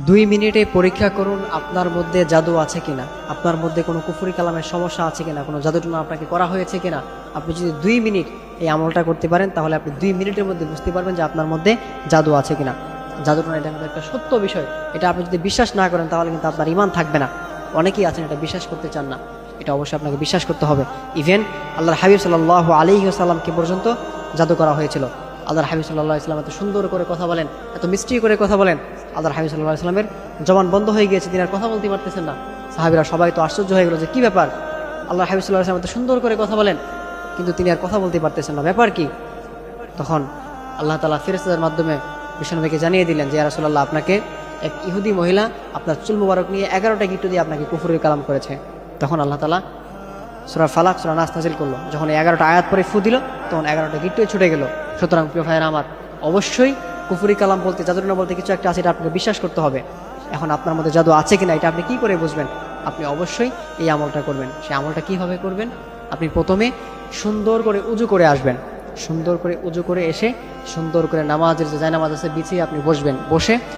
2 মিনিটে পরীক্ষা করুন আপনার মধ্যে জাদু আছে কিনা, আপনার মধ্যে কোনো কুফরি কালামের সমস্যা আছে কিনা, কোনো জাদুটনা আপনাকে করা হয়েছে কিনা। আপনি যদি 2 মিনিট এই আমলটা করতে পারেন তাহলে আপনি 2 মিনিটের মধ্যে বুঝতে পারবেন যে আপনার মধ্যে জাদু আছে কিনা। জাদুটনা এটা কিন্তু একটা সত্য বিষয়, এটা আপনি যদি বিশ্বাস না করেন তাহলে কিন্তু আপনার ঈমান থাকবে না। অনেকেই আছেন এটা বিশ্বাস করতে চান না, এটা অবশ্যই আপনাকে বিশ্বাস করতে হবে। ইভেন আল্লাহর হাবিব সাল্লাল্লাহু আলাইহি ওয়াসাল্লামকে পর্যন্ত জাদু করা হয়েছিল। আল্লাহর হাবিব সাল্লাল্লাহু আলাইহি ওয়াসাল্লাম এত সুন্দর করে কথা বলেন, এত মিষ্টি করে কথা বলেন, আল্লাহর হাবিব সাল্লাল্লাহু আলাইহি ওয়াসাল্লামের জবান বন্ধ হয়ে গিয়েছে, তিনি আর কথা বলতে পারতেছেন না। সাহাবীরা সবাই তো আশ্চর্য হয়ে গেল যে কি ব্যাপার, আল্লাহর হাবিব সাল্লাল্লাহু আলাইহি ওয়াসাল্লাম এত সুন্দর করে কথা বলেন কিন্তু তিনি আর কথা বলতে পারতেছেন না, ব্যাপার কি? তখন আল্লাহ তাআলা ফেরেশতাদের মাধ্যমে বিশ্বনবীকে জানিয়ে দিলেন যে ইয়া রাসূলুল্লাহ, আপনাকে এক ইহুদি মহিলা আপনার চুল মুবারক নিয়ে 11টা গিট্টু দিয়ে আপনাকে কুফরের কালাম করেছে। তখন আল্লাহ তাআলা সূরা ফালাক সূরা নাস নাজিল করলো। যখন 11টা আয়াত পরে ফু দিল তখন 11টা গিট্টুই ছুটে গেল। সুতরাং প্রিয় ভাইয়েরা আমার, অবশ্যই কুফরি কালাম বলতে, জাদুটনা বলতে কিছু একটা আছে, এটা আপনাকে বিশ্বাস করতে হবে। এখন আপনার মধ্যে জাদু আছে কিনা এটা আপনি কি করে বুঝবেন? আপনি অবশ্যই এই আমলটা করবেন। সেই আমলটা কিভাবে করবেন? আপনি প্রথমে সুন্দর করে উজু করে আসবেন, সুন্দর করে উজু করে এসে সুন্দর করে নামাজের যে জায়নামাজ আছে বিছিয়ে আপনি বসবেন। বসে